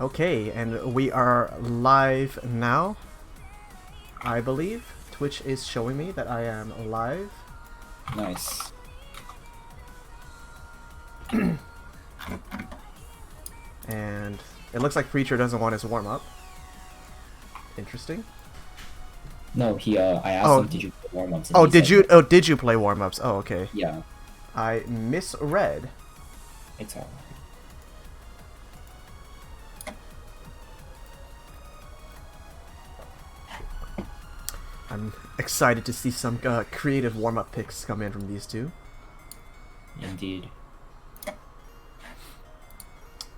Okay, and we are live now, I believe. Twitch is showing me that I am live. Nice. And it looks like Preacher doesn't want his warm-up. Interesting. No, I asked him, did you play warm-ups? Oh, did you play warm-ups? Oh, okay. Yeah. I misread. It's alright. I'm excited to see some creative warm-up picks come in from these two. Indeed.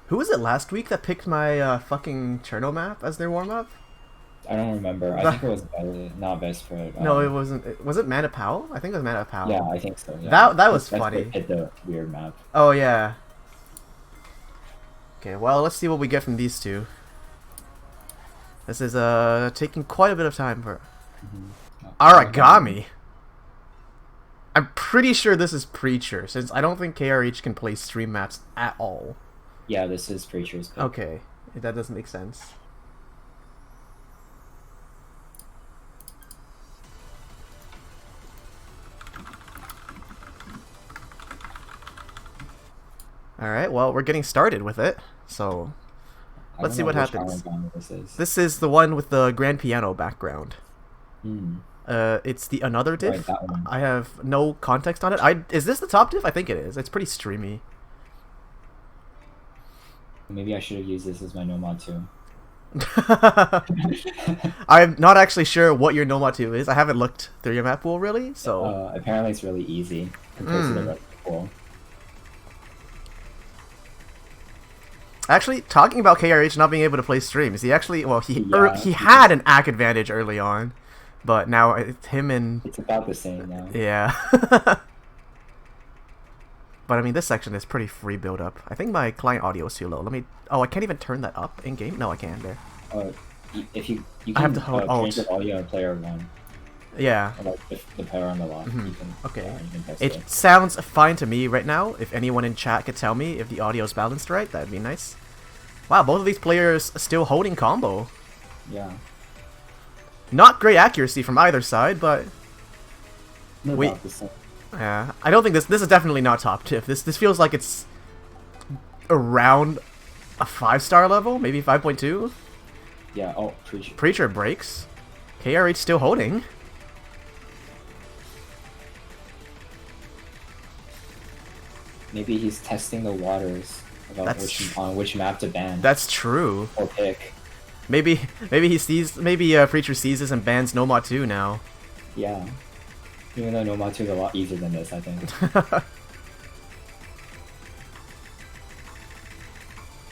Who was it last week that picked my fucking Cherno map as their warm-up? I don't remember. I think it was not best for. No, it wasn't. Was it Mana Powell? I think it was Mana Powell. Yeah, I think so. Yeah. That was funny. Hit the weird map. Oh yeah. Okay, well, let's see what we get from these two. This is taking quite a bit of time for Aragami. I'm pretty sure this is Preacher, since I don't think KRH can play stream maps at all. Yeah, this is PreacherZ pick. Okay, that doesn't make sense. Alright, well, we're getting started with it, so let's see what happens. This is the one with the grand piano background. It's the another diff. Right, that one. I have no context on it. Is this the top diff? I think it is. It's pretty streamy. Maybe I should have used this as my Nomad too. I'm not actually sure what your Nomad 2 is. I haven't looked through your map pool really, so apparently it's really easy compared to the rest of the pool. Actually, talking about KRH not being able to play streams, he actually, well, he had an AC advantage early on, but now it's him and... It's about the same now. Yeah. But I mean, this section is pretty free build up. I think my client audio is too low. Let me... Oh, I can't even turn that up in game? No, I can there. If you can I have to hold change the audio on player 1. Yeah. Or like the power on the lock. You can, okay. you can test It sounds fine to me right now. If anyone in chat could tell me if the audio is balanced right, that'd be nice. Wow, both of these players still holding combo. Yeah. Not great accuracy from either side, but... About the same. Yeah, I don't think this is definitely not top tiff. This feels like it's around a 5-star level, maybe 5.2. Yeah, oh, Preacher. Preacher breaks. KRH still holding. Maybe he's testing the waters about on which map to ban. That's true. Or pick. Maybe he sees, Preacher sees this and bans Nomad 2 now. Yeah. Even though Nomad 2 is a lot easier than this, I think.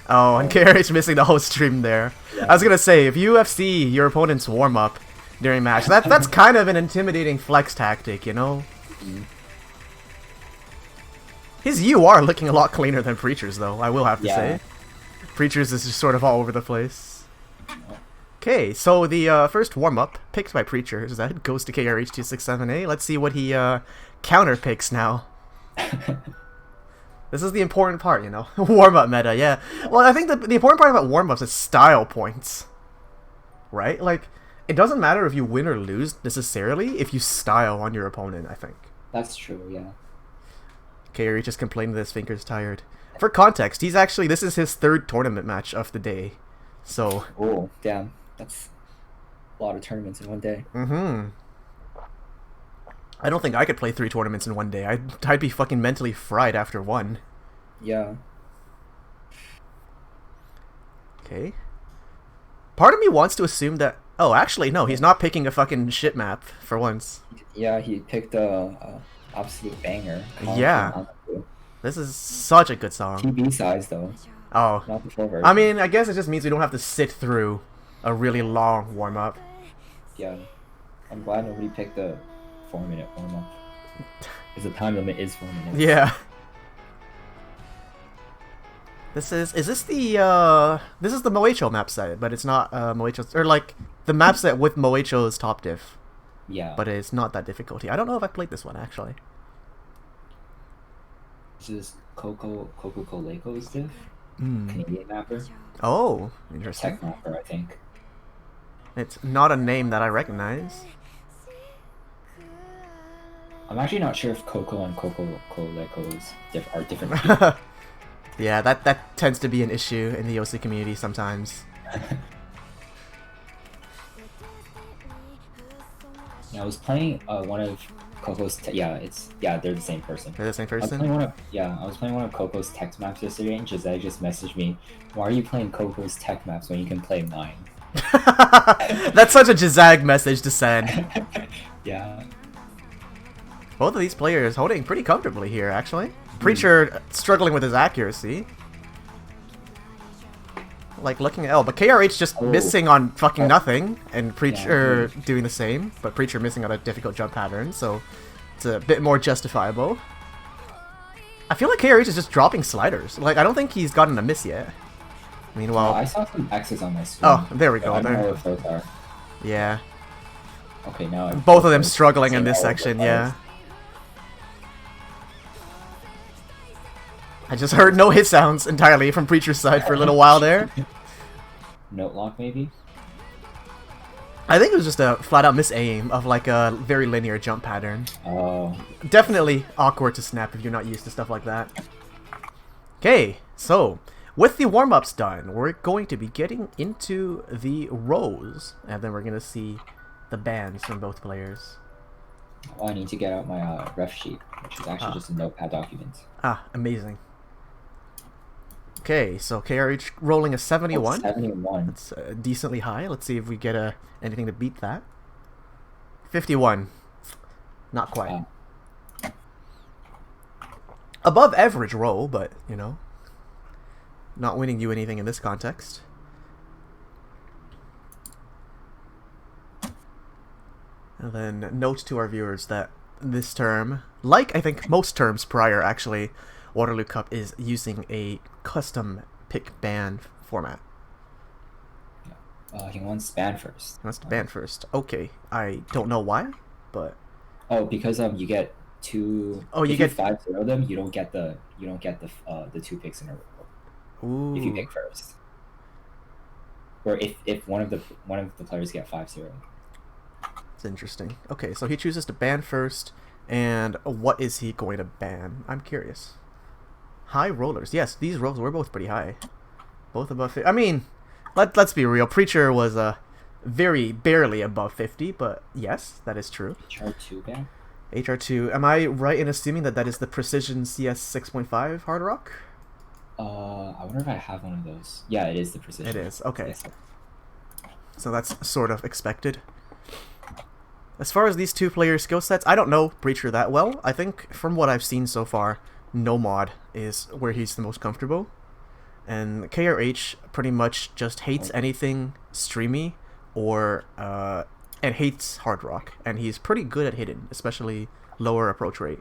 Oh, and KRH missing the whole stream there. Yeah. I was gonna say, if you UFC your opponent's warm-up during match, that's kind of an intimidating flex tactic, you know? His UR looking a lot cleaner than Preacher's, though, I will have to say. Preacher's is just sort of all over the place. Okay, so the first warm-up picked by PreacherZ goes to KRH2678. Let's see what he counter picks now. This is the important part, you know? Warm-up meta, yeah. Well, I think the important part about warm-ups is style points. Right? Like, it doesn't matter if you win or lose, necessarily, if you style on your opponent, I think. That's true, yeah. KRH just complaining that his finger's tired. For context, this is his 3rd tournament match of the day. So... Oh, damn. That's a lot of tournaments in one day. I don't think I could play 3 tournaments in one day. I'd be fucking mentally fried after one. Yeah. Okay. Part of me wants to assume that... Oh, actually, no. He's not picking a fucking shit map for once. Yeah, he picked a absolute banger. Yeah. This is such a good song. TB size, though. Oh. Not the full version. I mean, I guess it just means we don't have to sit through a really long warm-up. Yeah. I'm glad nobody picked the 4-minute warm-up. Because the time limit is 4 minutes. Yeah. Is this the Moecho map set, but it's not Moecho's, or like the map set with Moecho's top diff. Yeah. But it's not that difficulty. I don't know if I played this one actually. This is Coco Coleco's diff? Canadian mapper. Oh, interesting. Tech mapper, I think. It's not a name that I recognize. I'm actually not sure if Coco and Coco Colecos are different. Yeah, that tends to be an issue in the OC community sometimes. Yeah, I was playing one of Coco's. They're the same person. They're the same I was person? playing one of Coco's tech maps yesterday, and Jose just messaged me, "Why are you playing Coco's tech maps when you can play mine?" That's such a Jazag message to send. Yeah. Both of these players holding pretty comfortably here, actually. Preacher struggling with his accuracy. Like looking at but KRH just missing on fucking nothing, and Preacher doing the same, but Preacher missing on a difficult jump pattern, so it's a bit more justifiable. I feel like KRH is just dropping sliders. Like, I don't think he's gotten a miss yet. Meanwhile, I saw some X's on my screen. Oh, there we go. I don't know if those are. Yeah. Okay, now both of them struggling in this section, yeah. I just heard no hit sounds entirely from Preacher's side for a little while there. Note lock, maybe? I think it was just a flat-out misaim of like a very linear jump pattern. Oh. Definitely awkward to snap if you're not used to stuff like that. Okay, so with the warm-ups done, we're going to be getting into the rows, and then we're going to see the bans from both players. Oh, I need to get out my ref sheet, which is actually just a notepad document. Ah, amazing. Okay, so KRH rolling a 71. 71. That's decently high. Let's see if we get anything to beat that. 51. Not quite. Above average roll, but, you know, not winning you anything in this context. And then note to our viewers that this term, like I think most terms prior actually, Waterloo Cup is using a custom pick ban format. He wants ban first. He wants to ban first. Okay, I don't know why, but because you get two. Oh, you if get 5-0 them. You don't get the 2 picks in a row. Ooh. If you pick first, or if one of the players get 5-0. It's interesting. Okay, so he chooses to ban first, and what is he going to ban? I'm curious. High rollers. Yes, these rolls were both pretty high. Both above 50. I mean, let's be real. Preacher was very barely above 50, but yes, that is true. HR2 ban? HR2. Am I right in assuming that that is the Precision CS 6.5 hard rock? I wonder if I have one of those. Yeah, it is the Precision. It is. Okay. Yes. So that's sort of expected. As far as these two players' skill sets, I don't know Preacher that well. I think from what I've seen so far, no mod is where he's the most comfortable. And KRH pretty much just hates anything streamy or and hates hard rock. And he's pretty good at hidden, especially lower approach rate.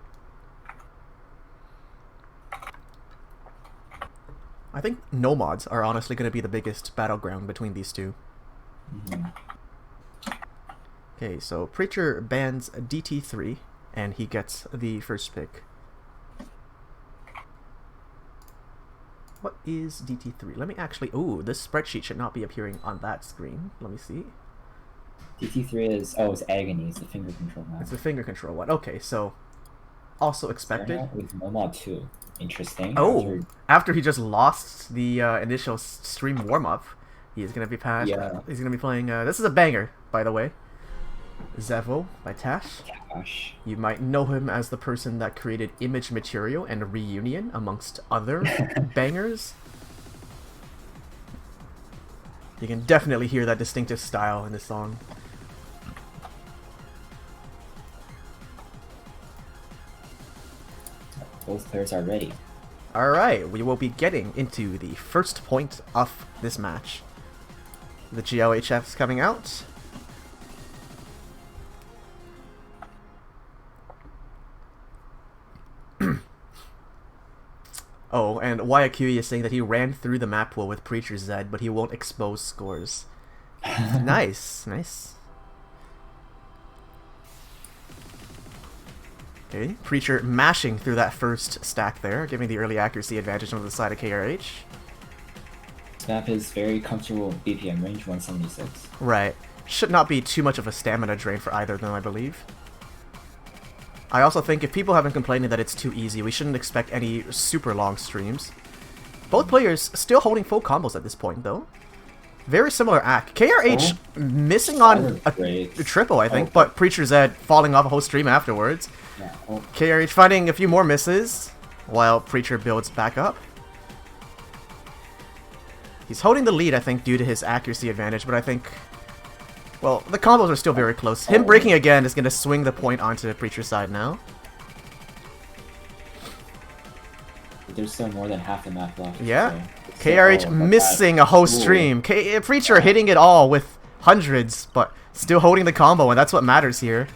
I think no mods are honestly going to be the biggest battleground between these two. Okay, so Preacher bans DT3, and he gets the first pick. What is DT3? Let me actually... Ooh, this spreadsheet should not be appearing on that screen. Let me see. DT3 is... Oh, it's Agony. It's the finger control map. It's the finger control one. Okay, so... Also expected. With Nomod 2. Interesting. Oh, after he just lost the initial stream warm-up, he's going to be passed. Yeah. He's going to be playing... this is a banger, by the way. Zevo by Tash. You might know him as the person that created Image Material and Reunion, amongst other bangers. You can definitely hear that distinctive style in this song. Both players are ready. Alright, we will be getting into the first point of this match. The GLHF's coming out. Oh, and Waiakui is saying that he ran through the map pool with PreacherZ, but he won't expose scores. Nice, nice. Okay, Preacher mashing through that first stack there, giving the early accuracy advantage on the side of KRH. This map is very comfortable BPM range, 176. Right. Should not be too much of a stamina drain for either of them, I believe. I also think if people have been complaining that it's too easy, we shouldn't expect any super long streams. Both players still holding full combos at this point, though. Very similar act. KRH missing on a triple, I think, but PreacherZ falling off a whole stream afterwards. Yeah. KRH finding a few more misses, while Preacher builds back up. He's holding the lead, I think, due to his accuracy advantage, but I think... Well, the combos are still very close. Him breaking again is going to swing the point onto Preacher's side now. There's still more than half the map left. Yeah. So KRH missing a whole stream. Preacher hitting it all with hundreds, but still holding the combo, and that's what matters here.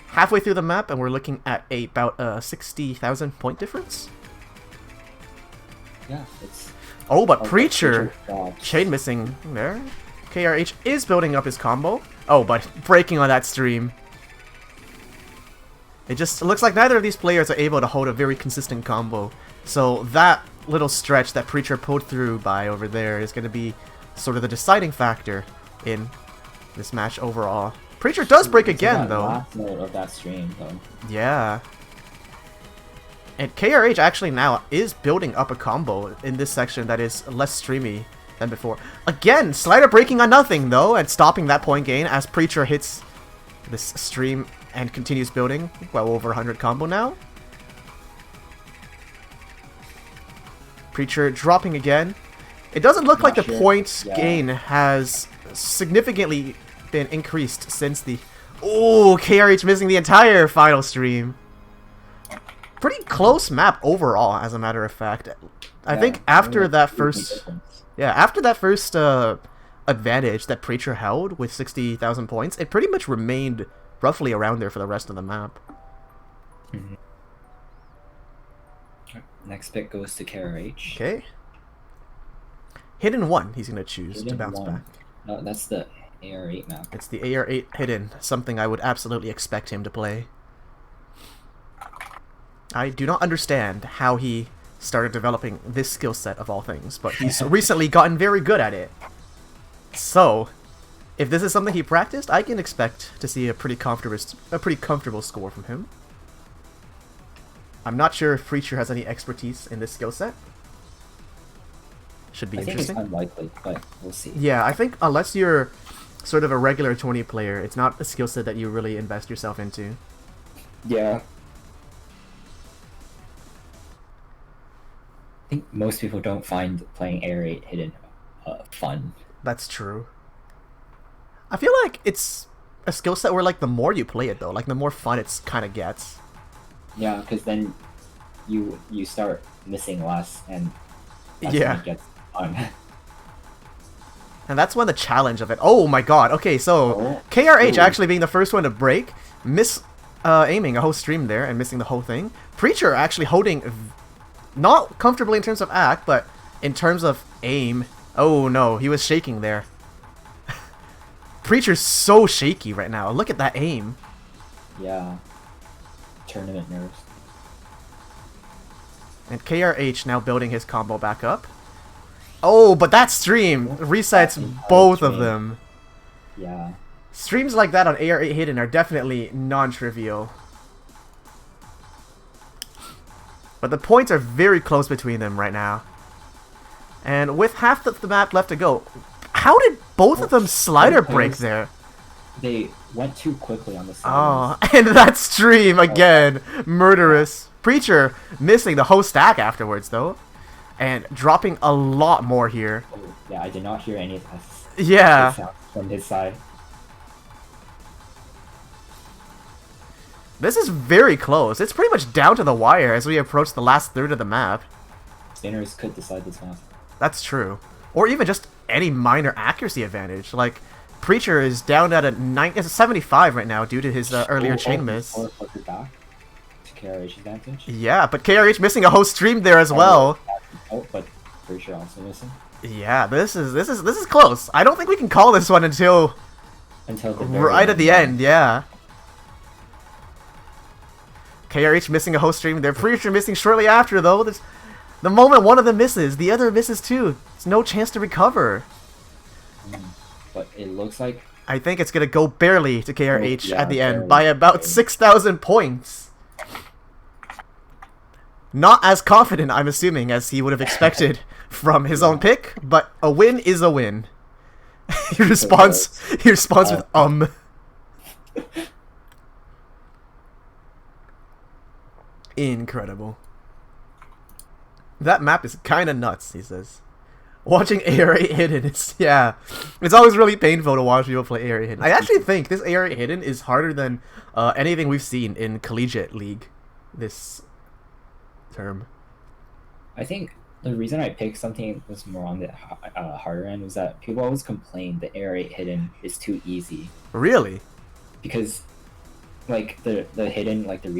Halfway through the map, and we're looking at about 60,000 point difference. Yeah, it's... Oh, but Preacher chain missing there. KRH is building up his combo. Oh, but breaking on that stream. It just looks like neither of these players are able to hold a very consistent combo. So that little stretch that Preacher pulled through by over there is going to be sort of the deciding factor in this match overall. Preacher does break again, though. Last note of that stream, though. Yeah. And KRH actually now is building up a combo in this section that is less streamy than before. Again, slider breaking on nothing, though, and stopping that point gain as Preacher hits this stream and continues building. Well over 100 combo now. Preacher dropping again. It doesn't look like the points gain has significantly been increased since the... Oh, KRH missing the entire final stream. Pretty close map overall, as a matter of fact. I think after that first... Yeah, after that first advantage that Preacher held with 60,000 points, it pretty much remained roughly around there for the rest of the map. Mm-hmm. Next pick goes to KRH. Okay. Hidden 1 he's going to choose to bounce back. No, that's the AR8 map. It's the AR8 Hidden, something I would absolutely expect him to play. I do not understand how he started developing this skill set of all things, but he's recently gotten very good at it. So, if this is something he practiced, I can expect to see a pretty comfortable score from him. I'm not sure if Preacher has any expertise in this skill set. Should be interesting. I think it's unlikely, but we'll see. Yeah, I think unless you're sort of a regular 20 player, it's not a skill set that you really invest yourself into. Yeah. I think most people don't find playing AR8 Hidden fun. That's true. I feel like it's a skill set where, like, the more you play it, though, like, the more fun it's kind of gets. Yeah, because then you start missing less, and that's yeah, when it gets fun. And that's when the challenge of it. Oh my god. Okay, so KRH actually being the first one to break, aiming a whole stream there and missing the whole thing. Preacher actually holding not comfortably in terms of act, but in terms of aim. Oh no, he was shaking there. Preacher's so shaky right now. Look at that aim. Yeah. Tournament nerves. And KRH now building his combo back up. Oh, but that stream resets both of them. Yeah. Streams like that on AR8 Hidden are definitely non-trivial. But the points are very close between them right now. And with half the map left to go, how did both of them slider break there? They went too quickly on the side. Oh, and that stream again, murderous. Preacher missing the whole stack afterwards though, and dropping a lot more here. Oh, yeah, I did not hear any of that. Yeah. From his side. This is very close. It's pretty much down to the wire as we approach the last third of the map. Spinners could decide this map. That's true. Or even just any minor accuracy advantage. Like, Preacher is down at a 75 right now due to his earlier chain miss. Back to KRH advantage. Yeah, but KRH missing a whole stream there as well. Oh, but Preacher also missing. Yeah, this is close. I don't think we can call this one until the right at the end. Yeah. KRH missing a whole stream there. Preacher missing shortly after though. The moment one of them misses, the other misses too. There's no chance to recover. But it looks like... I think it's going to go barely to KRH at the end barely, by about 6,000 points. Not as confident, I'm assuming, as he would have expected from his own pick, but a win is a win. He responds with Incredible. That map is kind of nuts, he says. Watching AR8 Hidden, it's always really painful to watch people play AR8 Hidden. I actually think this AR8 Hidden is harder than anything we've seen in Collegiate League this term. I think the reason I picked something that's more on the harder end was that people always complain the AR8 Hidden is too easy. Really? Because, like, the hidden, like, the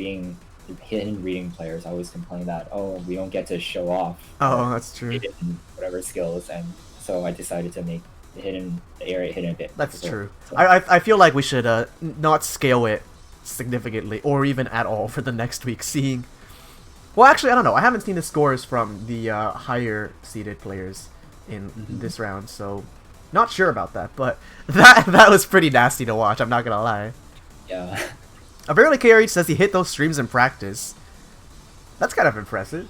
hidden reading players always complain that, oh, we don't get to show off. Oh, that's true. Hidden whatever skills, and so I decided to make the AR8 Hidden a bit. That's true. So, I feel like we should not scale it significantly or even at all for the next week. Seeing, well, actually, I don't know. I haven't seen the scores from the higher seeded players in this round, so not sure about that. But that was pretty nasty to watch. I'm not gonna lie. Yeah. Apparently, KRH says he hit those streams in practice. That's kind of impressive.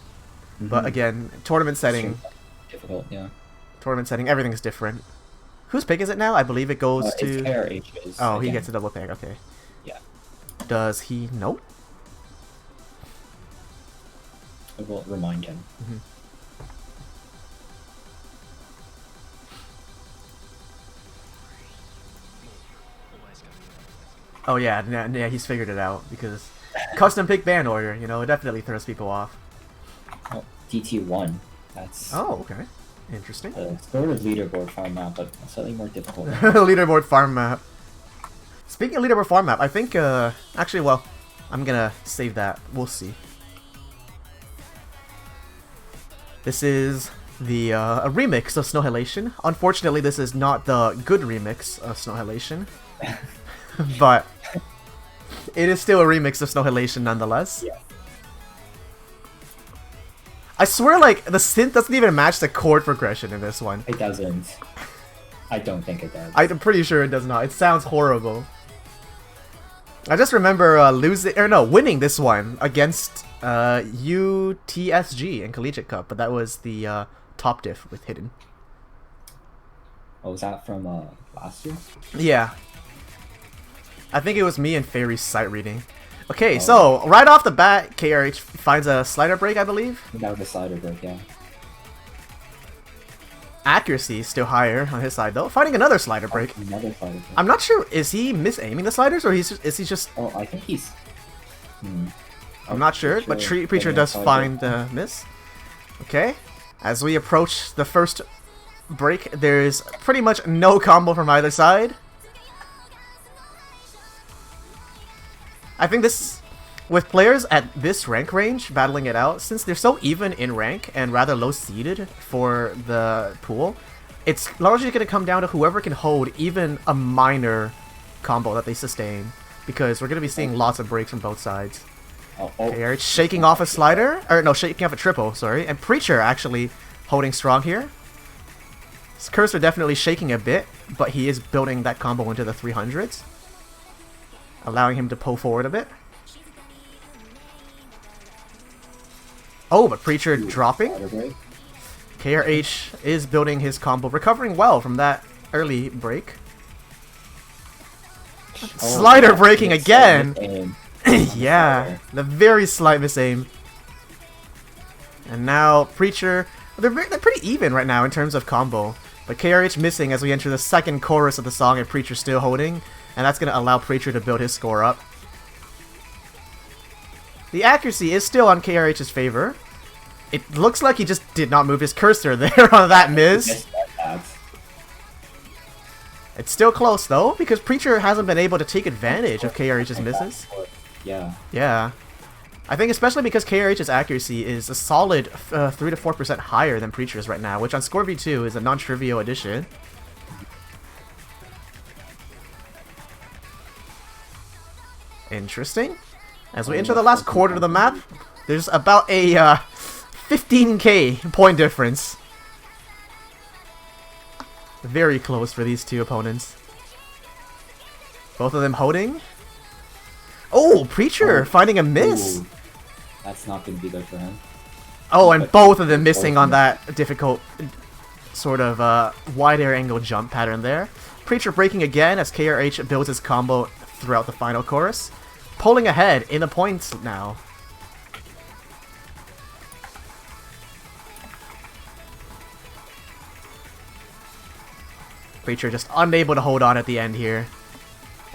But again, tournament setting. Difficult, yeah. Tournament setting, everything's different. Whose pick is it now? I believe it goes to... It's KRH's. Oh, he again. gets a double pick, okay. Yeah. Does he... Nope. I will remind him. Oh yeah, he's figured it out, because custom pick ban order, you know, it definitely throws people off. Oh, DT1. That's... Oh, okay. Interesting. Sort of leaderboard farm map, but slightly more difficult. Leaderboard farm map. Speaking of leaderboard farm map, I think, actually, well, I'm gonna save that. We'll see. This is the a remix of Snow Halation. Unfortunately, this is not the good remix of Snow Halation. But it is still a remix of Snow Halation nonetheless. Yeah. I swear, like, the synth doesn't even match the chord progression in this one. It doesn't. I don't think it does. I'm pretty sure it does not. It sounds horrible. I just remember winning this one against UTSG in Collegiate Cup, but that was the top diff with Hidden. Oh, was that from last year? Yeah. I think it was me and Fairy's sight reading. Okay, so right off the bat, KRH finds a slider break, I believe. That was a slider break, yeah. Accuracy is still higher on his side, though. Finding another slider break. Another slider break. I'm not sure. Is he misaiming the sliders, or is he just? Oh, I think he's. I'm not sure, but Preacher does find the miss. Okay, as we approach the first break, there's pretty much no combo from either side. I think this, with players at this rank range battling it out, since they're so even in rank and rather low seeded for the pool, it's largely going to come down to whoever can hold even a minor combo that they sustain, because we're going to be seeing lots of breaks from both sides. Okay, it's shaking off a slider, or no, shaking off a triple, sorry, and Preacher actually holding strong here. His cursor definitely shaking a bit, but he is building that combo into the 300s. Allowing him to pull forward a bit. Oh, but Preacher dropping. KRH is building his combo, recovering well from that early break. Slider breaking again! Yeah, the very slight misaim. And now Preacher, they're pretty even right now in terms of combo. But KRH missing as we enter the second chorus of the song, and Preacher still holding. And that's going to allow Preacher to build his score up. The accuracy is still on KRH's favor. It looks like he just did not move his cursor there on that miss. It's still close, though, because Preacher hasn't been able to take advantage of KRH's misses. Yeah. Yeah. I think especially because KRH's accuracy is a solid 3 to 4% higher than Preacher's right now, which on Score V2 is a non-trivial addition. Interesting. As we enter the last quarter of the map, there's about a 15k point difference. Very close for these two opponents. Both of them holding. Oh, Preacher finding a miss. Ooh, that's not going to be good for him. Oh, and both of them missing on that difficult sort of wide air angle jump pattern there. Preacher breaking again as KRH builds his combo throughout the final chorus. Pulling ahead in the points now. Preacher just unable to hold on at the end here.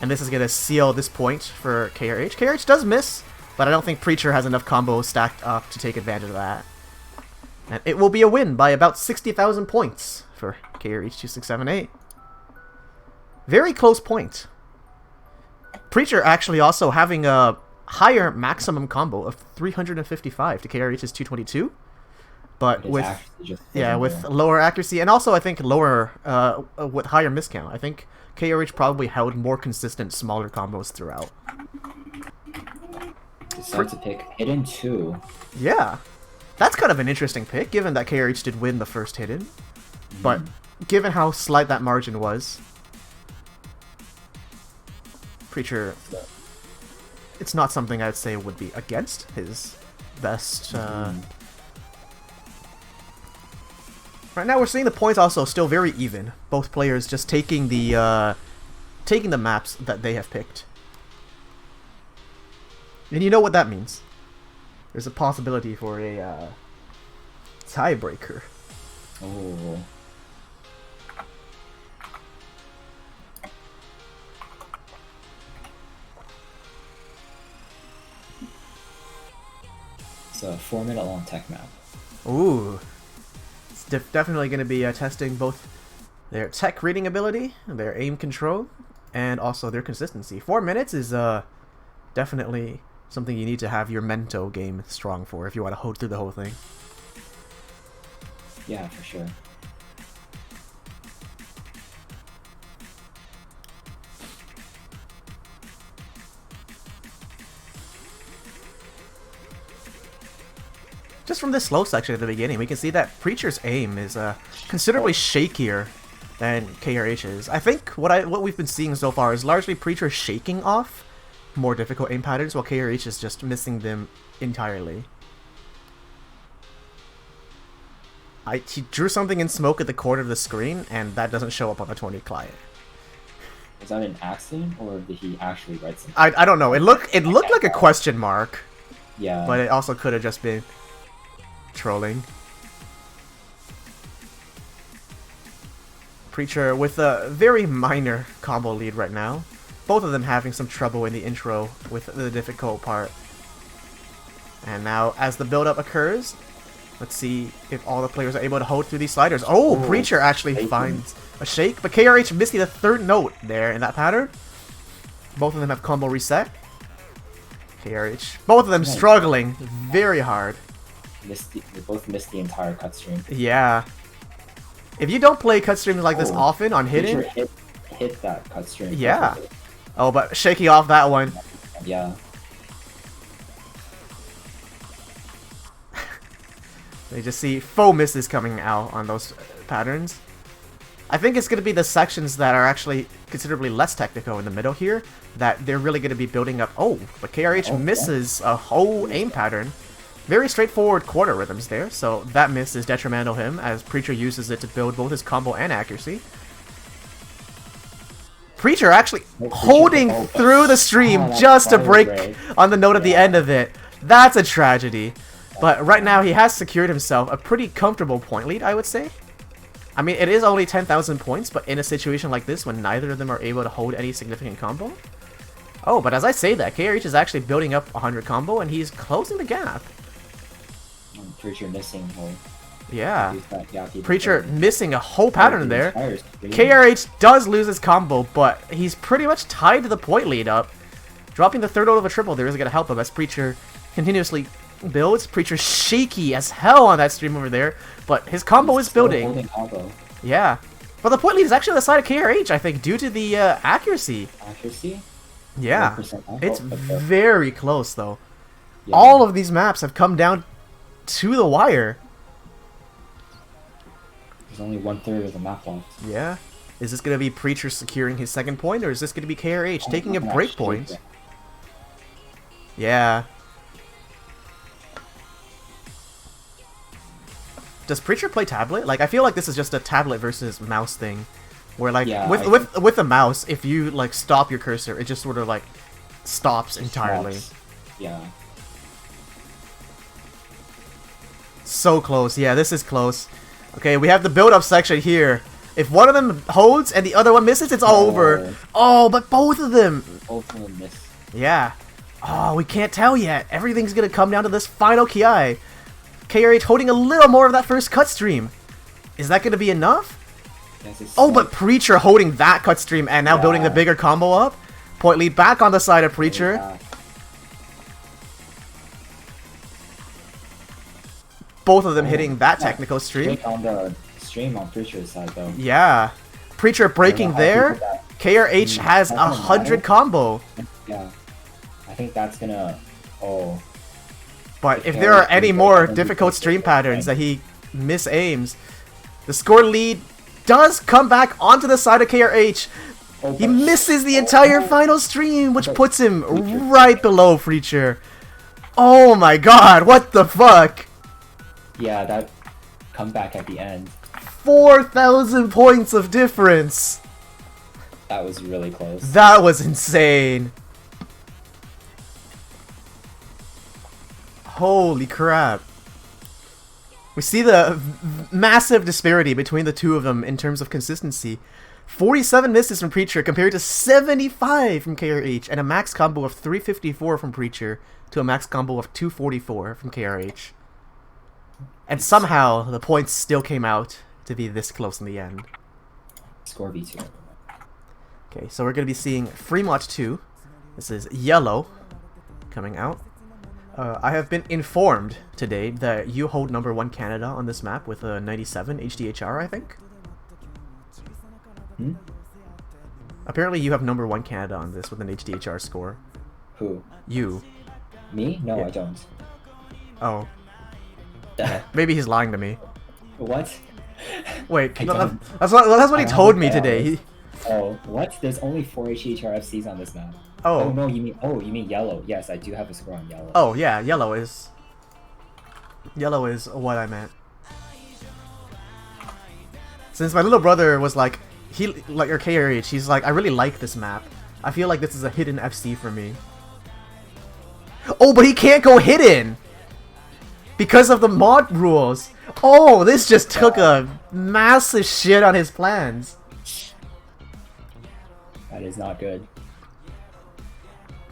And this is going to seal this point for KRH. KRH does miss, but I don't think Preacher has enough combos stacked up to take advantage of that. And it will be a win by about 60,000 points for KRH2678. Very close point. Preacher actually also having a higher maximum combo of 355 to KRH's 222. But with with lower accuracy and also I think lower with higher miscount. I think KRH probably held more consistent smaller combos throughout. Decide to pick Hidden 2. Yeah. That's kind of an interesting pick given that KRH did win the first Hidden. But given how slight that margin was, Preacher, it's not something I'd say would be against his best. Right now we're seeing the points also still very even. Both players just taking the maps that they have picked. And you know what that means. There's a possibility for a tiebreaker. Oh. It's a 4-minute long tech map. Ooh. It's definitely going to be testing both their tech reading ability, their aim control, and also their consistency. 4 minutes is definitely something you need to have your Mento game strong for if you want to hold through the whole thing. Yeah, for sure. Just from this slow section at the beginning, we can see that Preacher's aim is considerably shakier than KRH's. I think what we've been seeing so far is largely Preacher shaking off more difficult aim patterns, while KRH is just missing them entirely. He drew something in smoke at the corner of the screen, and that doesn't show up on the 20 client. Is that an accident, or did he actually write something? I don't know. It looked like a question mark. Yeah. But it also could have just been trolling. Preacher with a very minor combo lead right now. Both of them having some trouble in the intro with the difficult part. And now, as the build-up occurs, let's see if all the players are able to hold through these sliders. Oh, Preacher actually finds a shake, but KRH missing the third note there in that pattern. Both of them have combo reset. KRH, both of them struggling very hard. They both missed the entire cut stream. Yeah. If you don't play cut streams like this often on Hidden... Hit that cut stream. Yeah. Perfectly. Oh, but shaking off that one. Yeah. They just see faux misses coming out on those patterns. I think it's going to be the sections that are actually considerably less technical in the middle here that they're really going to be building up. Oh, but KRH misses a whole aim pattern. Very straightforward quarter rhythms there, so that miss is detrimental to him as Preacher uses it to build both his combo and accuracy. Preacher actually holding through the stream just to break on the note at the end of it. That's a tragedy. But right now he has secured himself a pretty comfortable point lead, I would say. I mean, it is only 10,000 points, but in a situation like this when neither of them are able to hold any significant combo. Oh, but as I say that, KRH is actually building up 100 combo and he's closing the gap. Preacher missing whole. Yeah. Preacher missing a whole pattern there. KRH does lose his combo, but he's pretty much tied to the point lead up. Dropping the third out of a triple there is going to help him as Preacher continuously builds. Preacher shaky as hell on that stream over there, but his combo is building. Yeah. But the point lead is actually on the side of KRH, I think, due to the accuracy. Accuracy? Yeah. It's very close, though. Yeah. All of these maps have come down to the wire. There's only 1/3 of the map left. Yeah. Is this going to be Preacher securing his second point, or is this going to be KRH taking a break point? Yeah. Does Preacher play tablet? Like, I feel like this is just a tablet versus mouse thing. Where, like, Yeah, with the mouse, if you, like, stop your cursor, it just sort of, like, stops entirely. Yeah. So close. Yeah, this is close. Okay, we have the build-up section here. If one of them holds and the other one misses, it's all over. Oh, but both of them. Both of them miss. Yeah. Oh, we can't tell yet. Everything's going to come down to this final Ki. KRH holding a little more of that first cut stream. Is that going to be enough? Yes, oh, but Preacher holding that cut stream and now building the bigger combo up. Point lead back on the side of Preacher. Yeah. Both of them hitting that technical stream. On the stream on PreacherZ side though. Yeah. Preacher breaking there. KRH has 100 combo. Yeah. I think that's gonna... Oh. But if there are any more difficult stream patterns that he misaims, the score lead does come back onto the side of KRH. He misses the entire final stream, which puts him right below Preacher. Oh my god, what the fuck? Yeah, that comeback at the end. 4,000 points of difference. That was really close. That was insane. Holy crap. We see the massive disparity between the two of them in terms of consistency. 47 misses from Preacher compared to 75 from KRH, and a max combo of 354 from Preacher to a max combo of 244 from KRH. And somehow the points still came out to be this close in the end. Score V2. Okay, so we're going to be seeing Fremont 2. This is yellow coming out. I have been informed today that you hold #1 Canada on this map with a 97 HDHR, I think. Hmm? Apparently you have #1 Canada on this with an HDHR score. Who? You. Me? No, Yeah. I don't. Oh. Maybe he's lying to me. What? Wait, I no, don't. that's what he I told me haven't today. Oh, what? There's only 4 HHR FCs on this map. Oh. No, you mean yellow. Yes, I do have a score on yellow. Oh, yeah, yellow is what I meant. Since my little brother was like, or KRH, he's like, I really like this map. I feel like this is a hidden FC for me. Oh, but he can't go hidden! Because of the mod rules. Oh, this just took a massive shit on his plans. That is not good.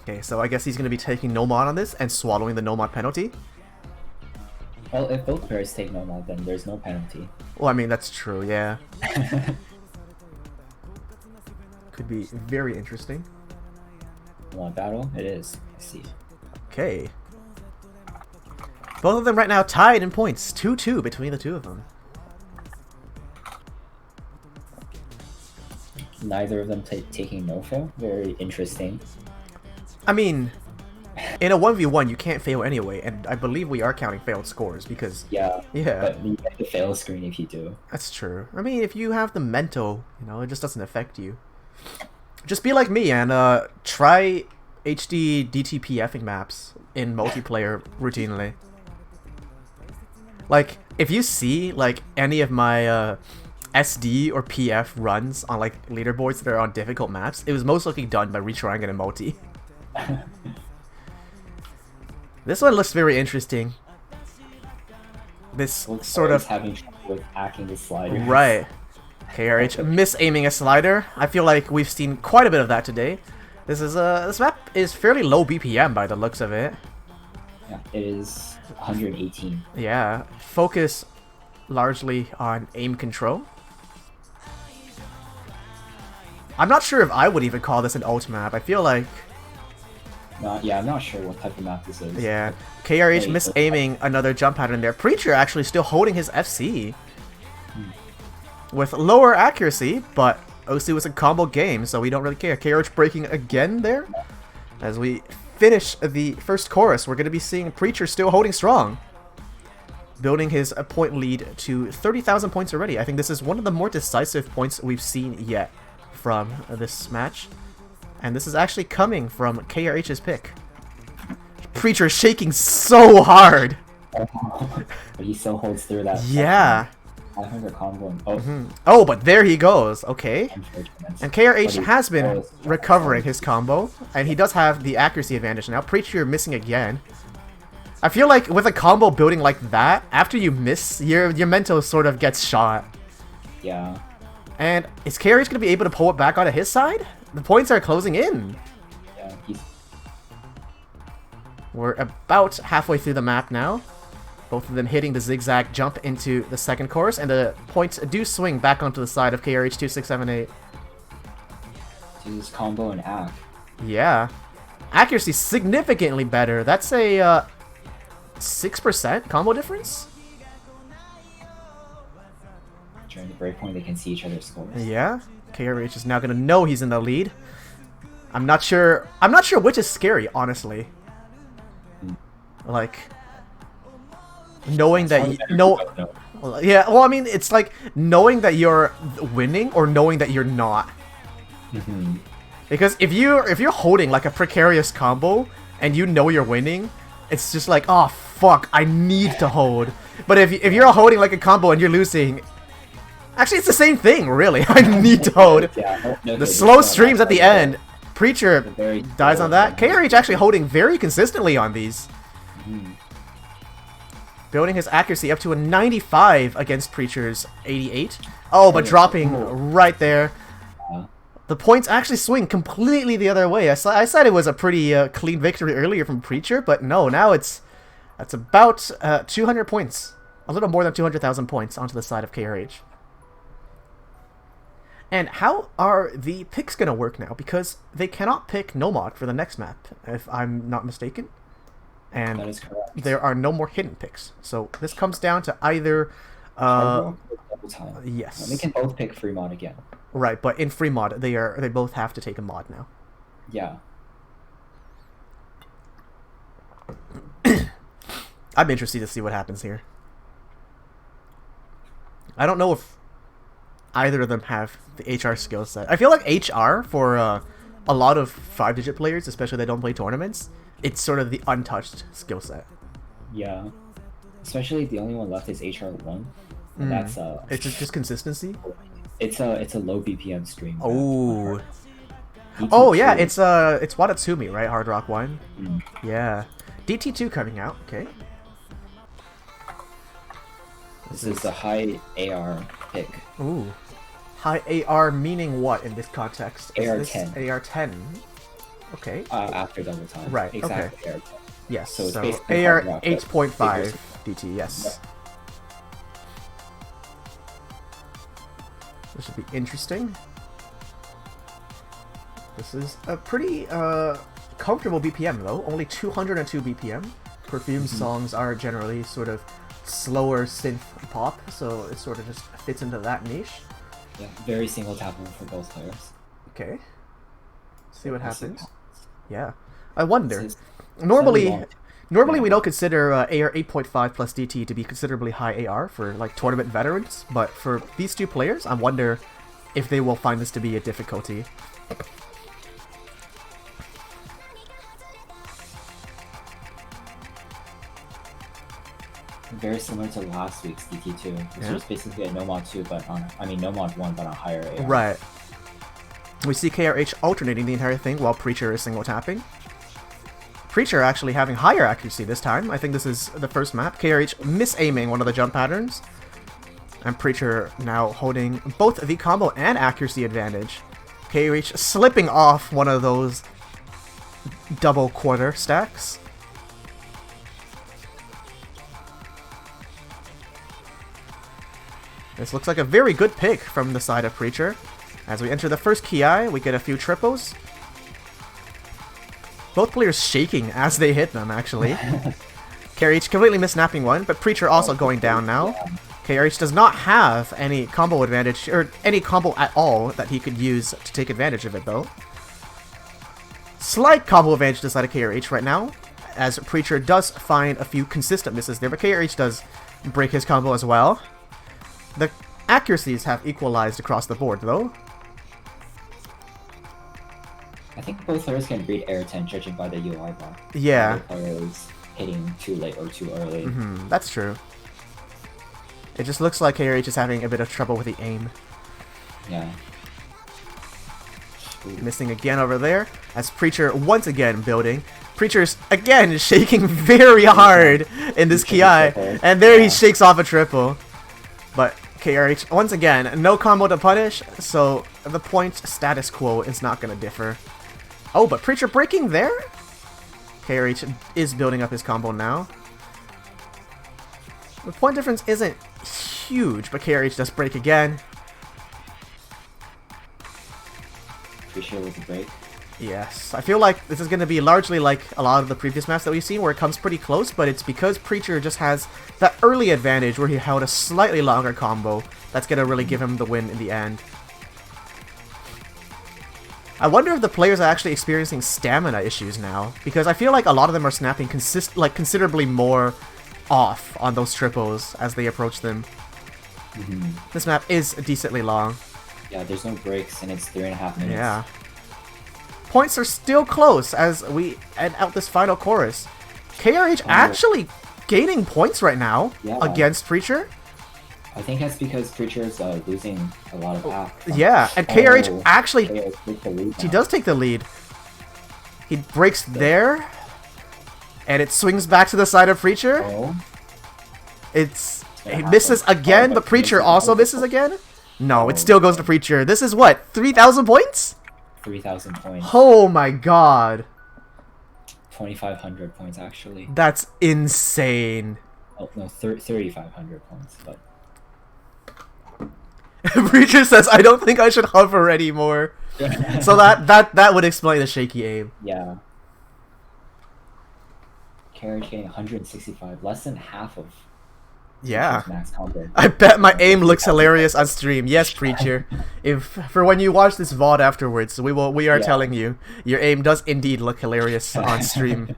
Okay, so I guess he's going to be taking no mod on this and swallowing the no mod penalty. Well, if both pairs take no mod, then there's no penalty. Well, I mean, that's true, yeah. Could be very interesting. Mod battle? It is. I see. Okay. Both of them right now tied in points. 2-2 between the two of them. Neither of them taking no fail. Very interesting. I mean, in a 1v1 you can't fail anyway, and I believe we are counting failed scores because... Yeah. Yeah. But you get the fail screen if you do. That's true. I mean, if you have the mental, you know, it just doesn't affect you. Just be like me and try HD DTPFing maps in multiplayer routinely. Like, if you see, like, any of my SD or PF runs on, like, leaderboards that are on difficult maps, it was most likely done by retrying it in multi. This one looks very interesting. This sort of... having trouble with hacking the slider. Right. KRH misaiming a slider. I feel like we've seen quite a bit of that today. This map is fairly low BPM by the looks of it. Yeah, it is 118. Yeah, focus largely on aim control. I'm not sure if I would even call this an ult map. I feel like... Yeah, I'm not sure what type of map this is. Yeah, KRH misaiming another jump pattern there. Preacher actually still holding his FC. With lower accuracy, but OC was a combo game, so we don't really care. KRH breaking again there. As we finish the first chorus, we're going to be seeing Preacher still holding strong. building his point lead to 30,000 points already. I think this is one of the more decisive points we've seen yet from this match. And this is actually coming from KRH's pick. Preacher shaking so hard. But he still holds through that. Yeah. 500 combo. Oh. Oh, but there he goes. Okay. And KRH has been recovering his combo, and he does have the accuracy advantage now. Preacher missing again. I feel like with a combo building like that, after you miss, your mental sort of gets shot. Yeah. And is KRH going to be able to pull it back onto his side? The points are closing in. Yeah. We're about halfway through the map now. Both of them hitting the zigzag jump into the second course, and the points do swing back onto the side of KRH2678. This combo and act. Yeah. Accuracy significantly better. That's a 6% combo difference? During the breakpoint, they can see each other's scores. Yeah. KRH is now going to know he's in the lead. I'm not sure which is scary, honestly. Like, knowing that yeah, well, I mean, it's like knowing that you're winning or knowing that you're not. Because if you're holding like a precarious combo and you know you're winning, it's just like, oh fuck, I need to hold. But if you're holding like a combo and you're losing, actually it's the same thing, really. I need to hold. The slow streams at the end. Preacher dies on that. KRH actually holding very consistently on these. Building his accuracy up to a 95 against Preacher's 88. Oh, but dropping right there. The points actually swing completely the other way. I said it was a pretty clean victory earlier from Preacher, but no, now that's about 200 points. A little more than 200,000 points onto the side of KRH. And how are the picks going to work now? Because they cannot pick Nomad for the next map, if I'm not mistaken. And That is correct. there are no more hidden picks. So this comes down to either... Double time. yes. They can both pick free mod again. Right, but in free mod, they both have to take a mod now. Yeah. I'm interested to see what happens here. I don't know if either of them have the HR skill set. I feel like HR, for a lot of 5-digit players, especially that don't play tournaments, it's sort of the untouched skill set. Yeah. Especially the only one left is HR1. And that's It's just consistency? it's a low BPM stream. Oh. DT2. Oh yeah, it's Watatsumi, right? Hard Rock 1. Mm. Yeah. DT2 coming out, okay. This is a high AR pick. Ooh. High AR meaning what in this context? Is AR10. this AR10. Okay. After double time. Right, Exactly. okay. AR10. Yes, So it's so basically AR hard rock, 8.5 DT, yes. This should be interesting. This is a pretty comfortable BPM though, only 202 BPM. Perfume songs are generally sort of slower synth pop, so it sort of just fits into that niche. Yeah, very single tappable for both players. Okay. See what happens. Yeah. I wonder. This is Normally yeah. we don't consider AR 8.5 plus DT to be considerably high AR for like tournament veterans, but for these two players, I wonder if they will find this to be a difficulty. Very similar to last week's DT2. This was basically a Nomad 2, but Nomad 1, but on higher AR. Right. We see KRH alternating the entire thing while Preacher is single tapping. Preacher actually having higher accuracy this time. I think this is the first map. KRH misaiming one of the jump patterns. And Preacher now holding both the combo and accuracy advantage. KRH slipping off one of those double quarter stacks. This looks like a very good pick from the side of Preacher. As we enter the first Ki, we get a few triples. Both players shaking as they hit them, actually. KRH completely missnapping one, but Preacher also going down now. KRH does not have any combo advantage, or any combo at all that he could use to take advantage of it, though. Slight combo advantage to the side of KRH right now, as Preacher does find a few consistent misses there, but KRH does break his combo as well. The accuracies have equalized across the board, though. I think both players can read air 10 judging by the UI bar. Yeah. The player is hitting too late or too early. That's true. It just looks like KRH is having a bit of trouble with the aim. Yeah. Missing again over there, as Preacher once again building. Preacher's again shaking very hard in this Ki, and there he shakes off a triple. But KRH, once again, no combo to punish, so the point status quo is not going to differ. Oh, but Preacher breaking there? KRH is building up his combo now. The point difference isn't huge, but KRH does break again. Preacher with the break. Yes, I feel like this is going to be largely like a lot of the previous maps that we've seen where it comes pretty close, but it's because Preacher just has that early advantage where he held a slightly longer combo that's going to really give him the win in the end. I wonder if the players are actually experiencing stamina issues now, because I feel like a lot of them are snapping considerably more off on those triples as they approach them. This map is decently long. Yeah, there's no breaks and it's 3.5 minutes. Yeah. Points are still close as we end out this final chorus. KRH actually gaining points right now against Preacher. I think that's because Preacher is losing a lot of back. Yeah, and KRH actually, he does take the lead. He breaks there, and it swings back to the side of Preacher. He misses again, but Preacher also misses again. No, it still goes to Preacher. This is what, 3,000 points? 3,000 points. Oh my god. 2,500 points actually. That's insane. Oh no, 3,500 points. But Preacher says, "I don't think I should hover anymore." So that would explain the shaky aim. Yeah. KRH getting 165, less than half of. Yeah. Max combo. I bet my aim looks hilarious on stream. Yes, Preacher. If for when you watch this VOD afterwards, we are telling you your aim does indeed look hilarious on stream.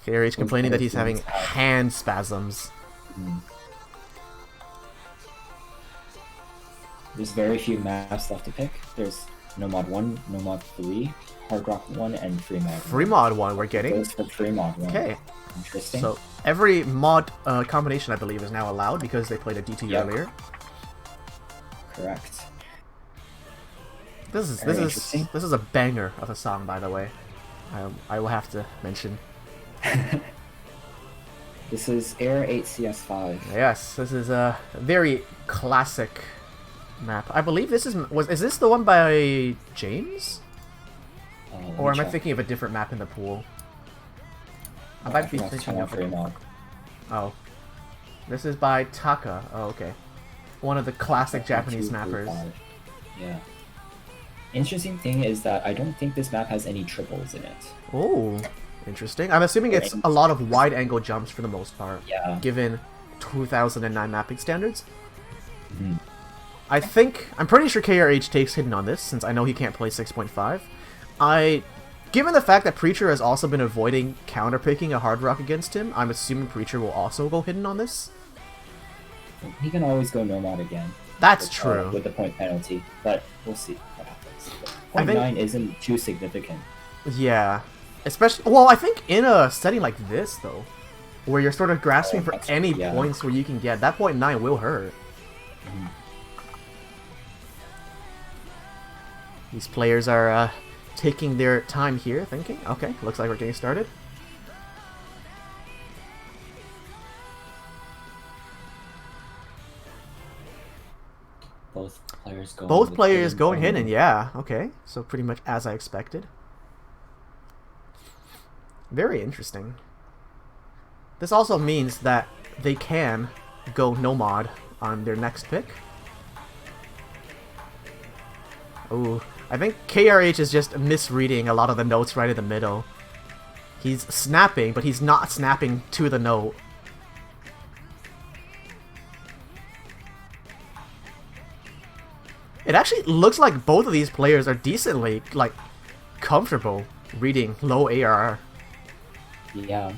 KRH complaining that he's having hand spasms. There's very few maps left to pick. There's No Mod 1, No Mod 3, Hard Rock 1, and Free Mod 1. Free Mod 1 we're getting. Those for Free Mod 1. Okay. Interesting. So every mod combination, I believe, is now allowed because they played a DT earlier. Correct. This is a banger of a song, by the way. I will have to mention. This is Air 8CS5. Yes, this is a very classic map. I believe this is this the one by James? Or am I thinking of a different map in the pool? I might be thinking of it. Oh. This is by Taka. Oh, okay. One of the classic Japanese mappers. Yeah. Interesting thing is that I don't think this map has any triples in it. Oh, interesting. I'm assuming it's a lot of wide angle jumps for the most part. Yeah. Given 2009 mapping standards. I'm pretty sure KRH takes hidden on this, since I know he can't play 6.5. Given the fact that Preacher has also been avoiding counterpicking a hard rock against him, I'm assuming Preacher will also go hidden on this. He can always go no mod again. That's true. With the point penalty, but we'll see what happens. Point 9 isn't too significant. Yeah. Especially, well, I think in a setting like this, though, where you're sort of grasping for any points where you can get, that point 9 will hurt. These players are taking their time here, thinking. Okay, looks like we're getting started. Both players going hidden, yeah. Okay, so pretty much as I expected. Very interesting. This also means that they can go no mod on their next pick. Ooh. I think KRH is just misreading a lot of the notes right in the middle. He's snapping, but he's not snapping to the note. It actually looks like both of these players are decently, like, comfortable reading low ARR. Yeah.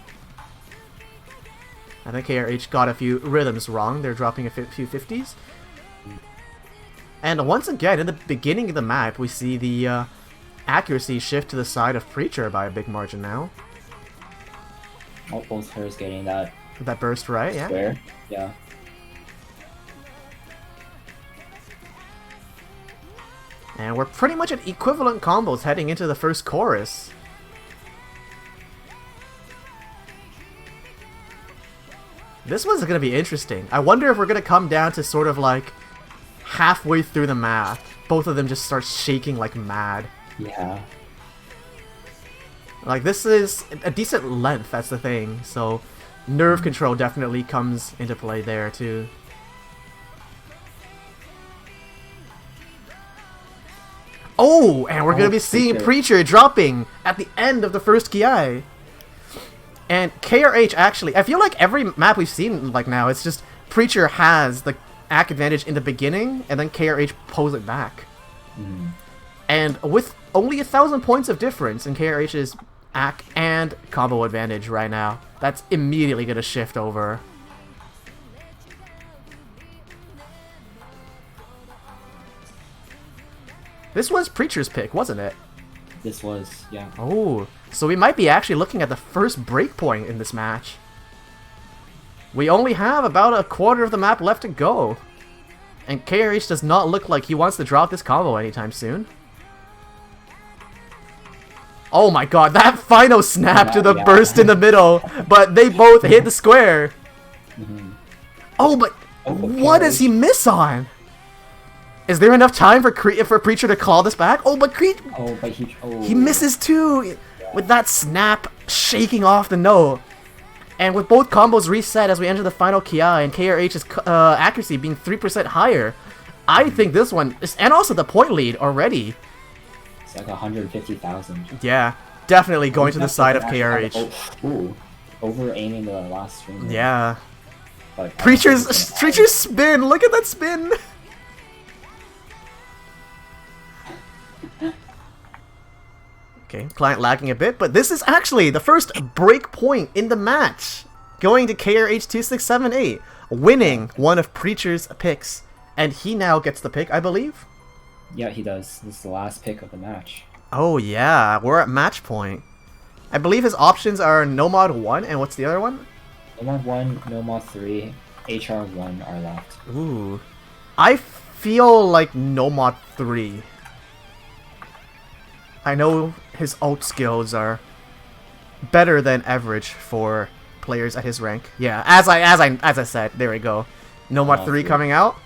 I think KRH got a few rhythms wrong. They're dropping a few 50s. And once again, in the beginning of the map, we see the accuracy shift to the side of Preacher by a big margin now. Oh, both players getting that burst right, yeah. square. Yeah. And we're pretty much at equivalent combos heading into the first chorus. This one's going to be interesting. I wonder if we're going to come down to sort of like halfway through the map, both of them just start shaking like mad. Yeah. Like, this is a decent length, that's the thing, so nerve control definitely comes into play there too. Oh, and we're gonna be seeing Preacher dropping at the end of the first Ki. And KRH actually, I feel like every map we've seen like now, it's just Preacher has the ACK advantage in the beginning, and then KRH pulls it back. And with only 1,000 points of difference in KRH's ACK and combo advantage right now, that's immediately gonna shift over. This was Preacher's pick, wasn't it? This was, yeah. Oh, so we might be actually looking at the first breakpoint in this match. We only have about a quarter of the map left to go. And KRH does not look like he wants to drop this combo anytime soon. Oh my god, that final snap to the burst in the middle, but they both hit the square. Oh, but what does he miss on? Is there enough time for Preacher to call this back? Oh, but he misses too, with that snap shaking off the note. And with both combos reset as we enter the final Ki and KRH's accuracy being 3% higher, I think this one, and also the point lead already. It's like 150,000. Yeah, definitely going to the side of KRH. Ooh, over aiming the last string. Yeah. Preacher's spin, look at that spin! Okay, client lagging a bit, but this is actually the first break point in the match. Going to KRH2678, winning one of Preacher's picks. And he now gets the pick, I believe? Yeah, he does. This is the last pick of the match. Oh yeah, we're at match point. I believe his options are No Mod 1, and what's the other one? No Mod 1, No Mod 3, HR1 are left. Ooh. I feel like No Mod 3. I know his ult skills are better than average for players at his rank. Yeah, as I said, there we go. No Mod 3 coming out.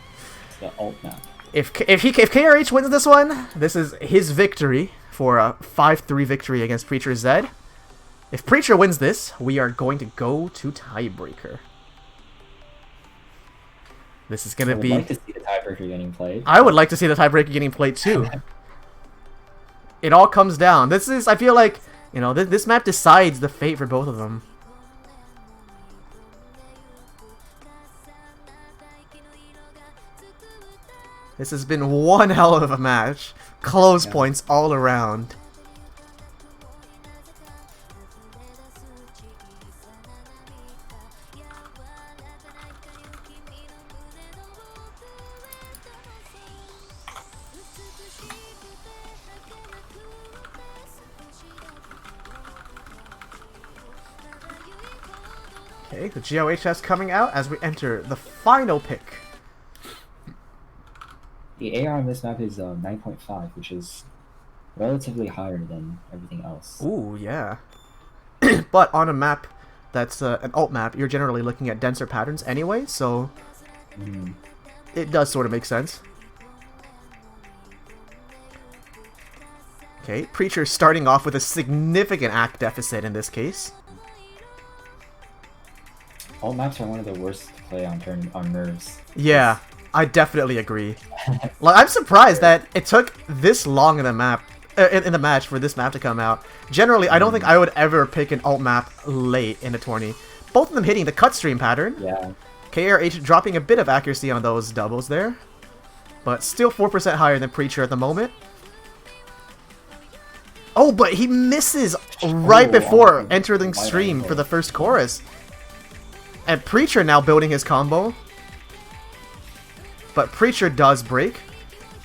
It's the ult map. If KRH wins this one, this is his victory for a 5-3 victory against PreacherZ. If Preacher wins this, we are going to go to tiebreaker. This is gonna be. I would like to see the tiebreaker getting played. I would like to see the tiebreaker getting played too. It all comes down. This is, I feel like, you know, this map decides the fate for both of them. This has been one hell of a match. Close points all around. Okay, the GOHS coming out as we enter the final pick. The AR on this map is 9.5, which is relatively higher than everything else. Ooh, yeah. But on a map that's an alt map, you're generally looking at denser patterns anyway, so it does sort of make sense. Okay, Preacher starting off with a significant ACK deficit in this case. Alt maps are one of the worst to play on nerves. Yeah, I definitely agree. Like, I'm surprised that it took this long in the map, in the match for this map to come out. Generally, I don't think I would ever pick an alt map late in a tourney. Both of them hitting the cut stream pattern. Yeah. KRH dropping a bit of accuracy on those doubles there, but still 4% higher than Preacher at the moment. Oh, but he misses right before entering stream for the first chorus. And Preacher now building his combo. But Preacher does break.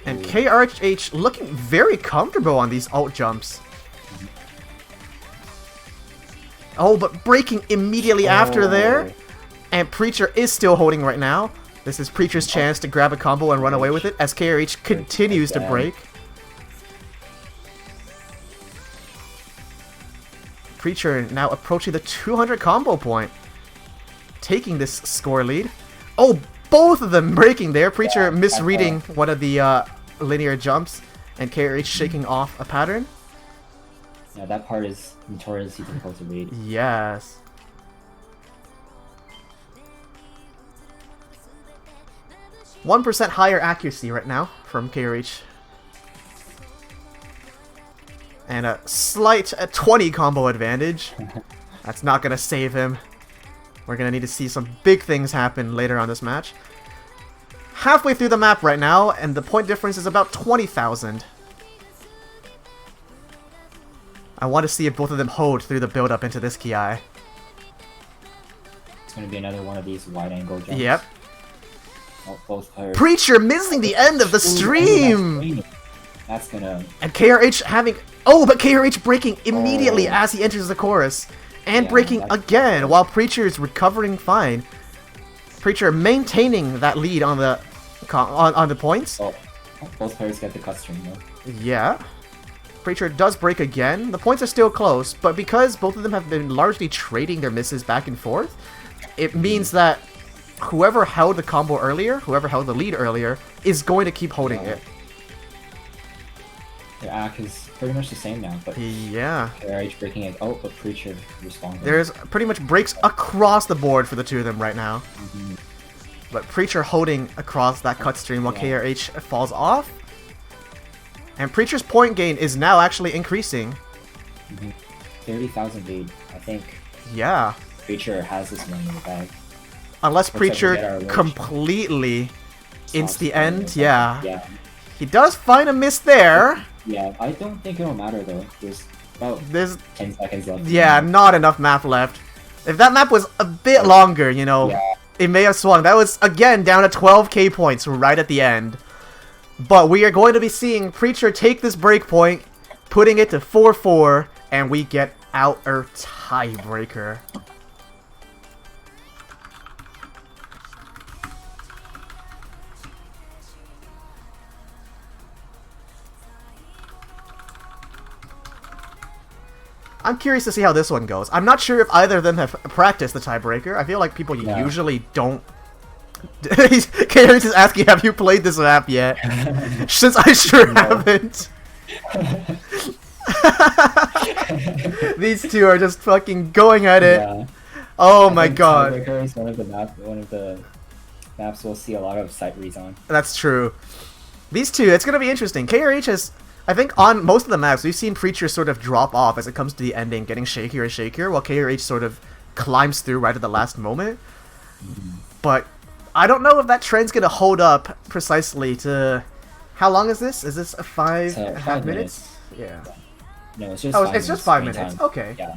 And KRH looking very comfortable on these alt jumps. Oh, but breaking immediately after there. And Preacher is still holding right now. This is Preacher's chance to grab a combo and run away with it as KRH continues to break. Preacher now approaching the 200 combo point. Taking this score lead. Oh, both of them breaking there. Preacher misreading one of the linear jumps and KRH shaking off a pattern. Yeah, that part is notoriously difficult to read. Yes. %1 higher accuracy right now from KRH. And a slight 20 combo advantage. That's not going to save him. We're going to need to see some big things happen later on this match. Halfway through the map right now, and the point difference is about 20,000. I want to see if both of them hold through the build-up into this Ki. It's going to be another one of these wide-angle jumps. Yep. Oh, both players. Preacher missing the end of the stream! That's gonna... And KRH having... Oh, but KRH breaking immediately as he enters the chorus. And breaking again while Preacher is recovering fine. Preacher maintaining that lead on the points. Oh, both players get the cut stream though. Yeah. Preacher does break again. The points are still close, but because both of them have been largely trading their misses back and forth, it means that whoever held the combo earlier, whoever held the lead earlier, is going to keep holding it. Their act is pretty much the same now, but yeah. KRH breaking it. Oh, but Preacher responding. There's pretty much breaks across the board for the two of them right now. But Preacher holding across that cut stream while KRH falls off. And Preacher's point gain is now actually increasing. 30,000 lead, I think. Yeah. Preacher has this one in the bag. Unless Preacher completely ints the end, yeah. He does find a miss there. Yeah, I don't think it'll matter though. There's about 10 seconds left. Yeah, not enough map left. If that map was a bit longer, you know, it may have swung. That was, again, down to 12k points right at the end. But we are going to be seeing Preacher take this break point, putting it to 4-4, and we get our tiebreaker. I'm curious to see how this one goes. I'm not sure if either of them have practiced the tiebreaker. I feel like people usually don't. KRH is asking, have you played this map yet? Since I sure haven't. These two are just fucking going at it. Oh my god. Tiebreaker is one of the maps we'll see a lot of sight reads on. That's true. These two, it's gonna be interesting. KRH has, I think on most of the maps, we've seen Preacher sort of drop off as it comes to the ending, getting shakier and shakier, while KRH sort of climbs through right at the last moment. But I don't know if that trend's gonna hold up precisely to... How long is this? Is this a 5.5 minutes? Yeah. No, it's just it's just 5 minutes. Time. Okay. Yeah.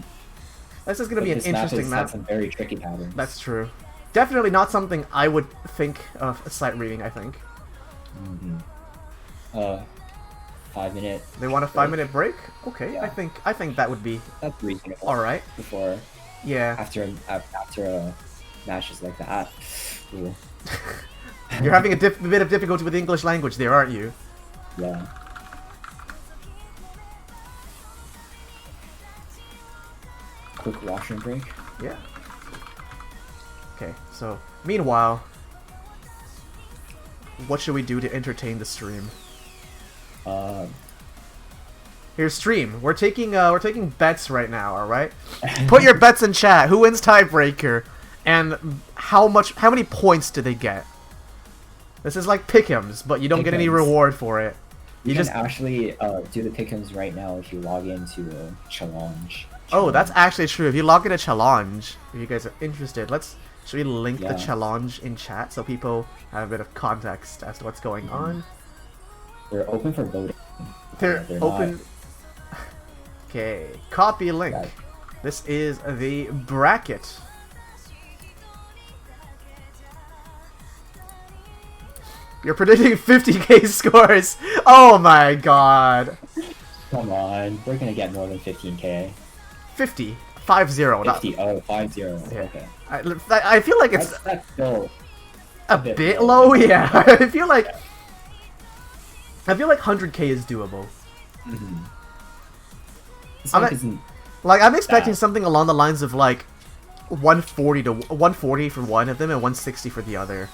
This is gonna be an interesting map. Some very tricky patterns. That's true. Definitely not something I would think of sight reading, I think. 5 minute. They want a 5-minute break? Okay, I think that would be... That's reasonable. Alright. Before... Yeah. After matches like that. Ooh. You're having a bit of difficulty with the English language there, aren't you? Yeah. Quick washroom break. Yeah. Okay, so meanwhile, what should we do to entertain the stream? Here's stream. We're taking bets right now, alright? Put your bets in chat. Who wins tiebreaker? And how many points do they get? This is like pick'ems, but you don't get any reward for it. You can actually do the pick'ems right now if you log into a challenge. Oh, that's actually true. If you log in a challenge, if you guys are interested, should we link the challenge in chat so people have a bit of context as to what's going on? They're open for voting. They're open. Okay, copy link. This is the bracket. You're predicting 50k scores. Oh my god. Come on, we're gonna get more than 15k. 50. 5-0. 50. Oh, 5-0. Yeah. Okay. I feel like it's That's still a bit low. Yeah. I feel like 100k is doable. I'm expecting something along the lines of like 140 for one of them and 160 for the other.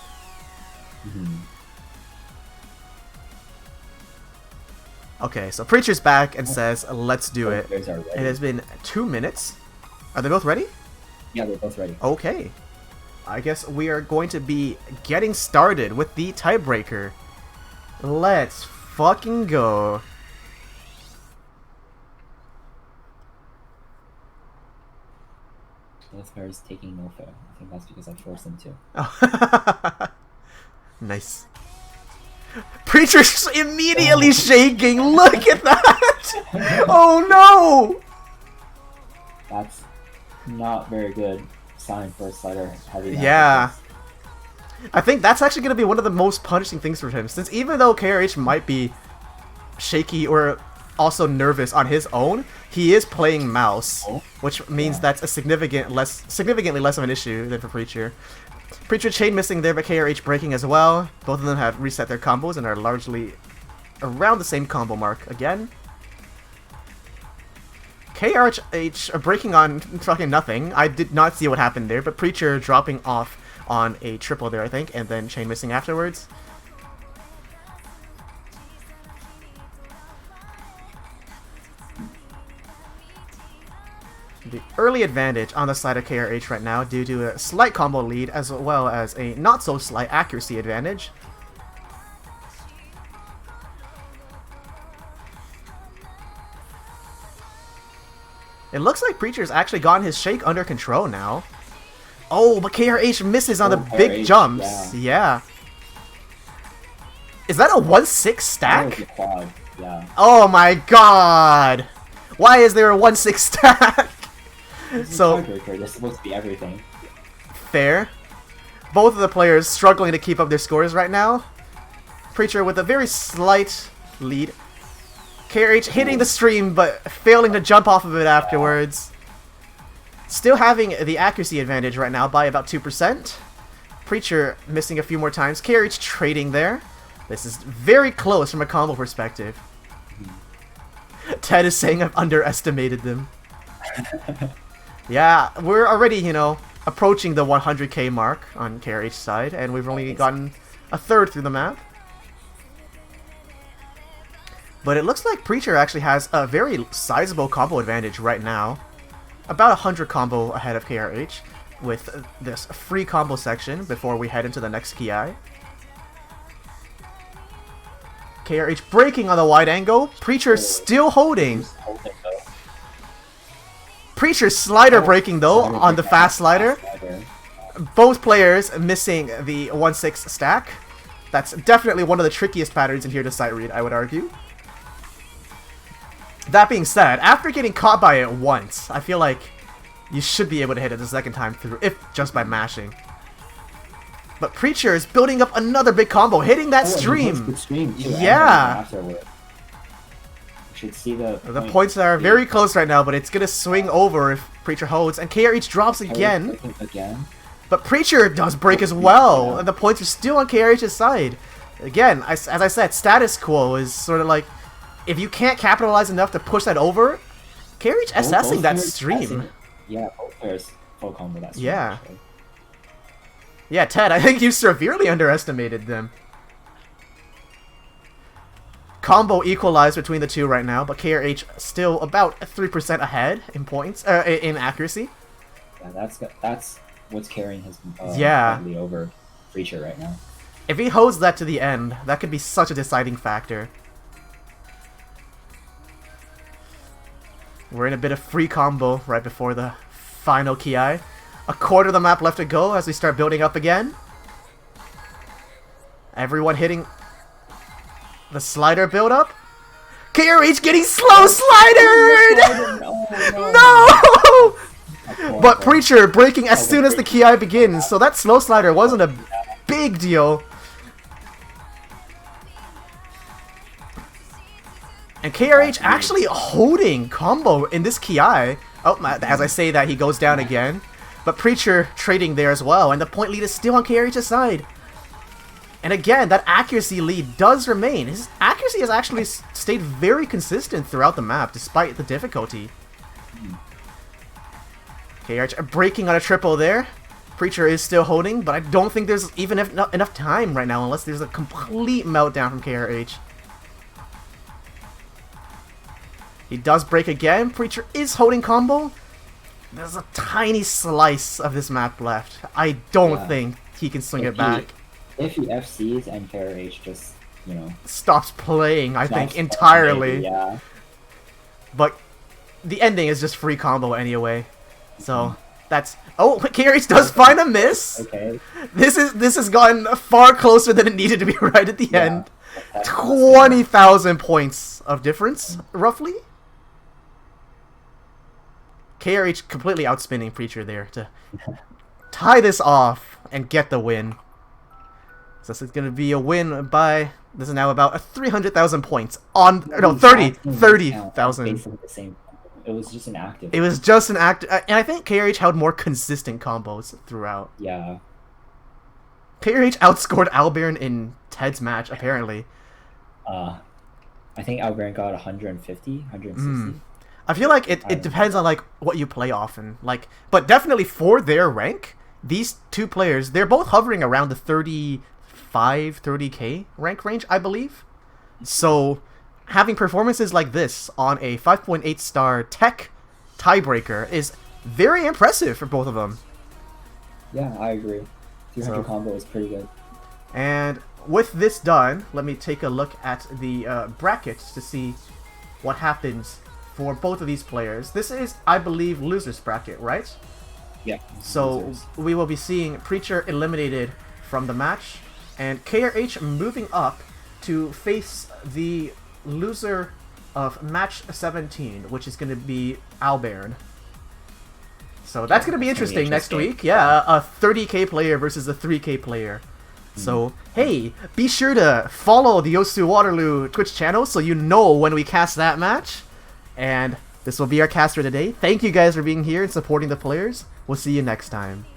Okay, so Preacher's back and says, "Let's do it." It has been 2 minutes. Are they both ready? Yeah, they're both ready. Okay. I guess we are going to be getting started with the tiebreaker. Let's fucking go. Both players taking no fair. I think that's because I forced them to. Nice. Preacher's immediately shaking. Look at that! Oh no! That's not very good sign for a slider heavy. Yeah. I think that's actually going to be one of the most punishing things for him, since even though KRH might be shaky or also nervous on his own, he is playing mouse, which means that's a significantly less of an issue than for Preacher. Preacher chain missing there, but KRH breaking as well. Both of them have reset their combos and are largely around the same combo mark again. KRH breaking on fucking nothing. I did not see what happened there, but Preacher dropping off on a triple there, I think, and then chain missing afterwards. The early advantage on the side of KRH right now due to a slight combo lead as well as a not so slight accuracy advantage. It looks like Preacher's actually gotten his shake under control now. Oh, but KRH misses on the big jumps. Yeah. Is that a 1-6 stack? Yeah. Oh my god! Why is there a 1-6 stack? So there's supposed to be everything. Fair. Both of the players struggling to keep up their scores right now. Preacher with a very slight lead. KRH hitting the stream but failing to jump off of it afterwards. Still having the accuracy advantage right now by about 2%. Preacher missing a few more times. KRH trading there. This is very close from a combo perspective. Ted is saying I've underestimated them. Yeah, we're already, you know, approaching the 100k mark on KRH's side, and we've only gotten a third through the map. But it looks like Preacher actually has a very sizable combo advantage right now. About 100 combo ahead of KRH with this free combo section before we head into the next KI. KRH breaking on the wide angle. Preacher still holding. Preacher slider breaking though on the fast slider. Both players missing the 1-6 stack. That's definitely one of the trickiest patterns in here to sight read, I would argue. That being said, after getting caught by it once, I feel like you should be able to hit it the second time through, if just by mashing. But Preacher is building up another big combo, hitting that stream. Yeah. Should see the points are very close right now, but it's gonna swing over if Preacher holds, and KRH drops again. But Preacher does break as well, and the points are still on KRH's side. Again, as I said, status quo is sort of like, if you can't capitalize enough to push that over, KRH assessing that stream. Yeah, both players full combo that stream. Yeah. Actually. Yeah, Ted, I think you severely underestimated them. Combo equalized between the two right now, but KRH still about 3% ahead in points, in accuracy. Yeah, that's what's carrying his over Preacher right now. If he holds that to the end, that could be such a deciding factor. We're in a bit of free combo right before the final Ki. A quarter of the map left to go as we start building up again. Everyone hitting the slider build up. KRH getting slow slidered! No! But Preacher breaking as soon as the Ki begins, so that slow slider wasn't a big deal. And KRH actually holding combo in this Ki. Oh, as I say that, he goes down again. But Preacher trading there as well, and the point lead is still on KRH's side. And again, that accuracy lead does remain. His accuracy has actually stayed very consistent throughout the map, despite the difficulty. KRH breaking on a triple there. Preacher is still holding, but I don't think there's even enough time right now, unless there's a complete meltdown from KRH. He does break again. Preacher is holding combo. There's a tiny slice of this map left. I don't think he can swing it back. If he FCs and KRH just, you know... stops playing, I think, entirely. Maybe, yeah. But the ending is just free combo anyway. So, that's... Oh, KRH does find a miss! Okay. This has gotten far closer than it needed to be right at the end. 20,000 points of difference, roughly. KRH completely outspinning Preacher there to tie this off and get the win. So this is going to be a win by... This is now about 300,000 points on... No, 30,000. It was just an active. It was just an active... And I think KRH held more consistent combos throughout. Yeah. KRH outscored Albaron in Ted's match, apparently. I think Albaron got 150, 160. I feel like it depends on like what you play often. Like, but definitely for their rank, these two players, they're both hovering around the 30k rank range, I believe. So having performances like this on a 5.8 star tech tiebreaker is very impressive for both of them. Yeah, I agree. 300 combo is pretty good. And with this done, let me take a look at the brackets to see what happens for both of these players. This is, I believe, losers bracket, right? Yeah. So losers. We will be seeing Preacher eliminated from the match, and KRH moving up to face the loser of match 17, which is going to be Albaron. So that's going to be interesting next week. Yeah, a 30k player versus a 3k player. So, hey, be sure to follow the Yosu Waterloo Twitch channel so you know when we cast that match. And this will be our cast for today. Thank you guys for being here and supporting the players. We'll see you next time.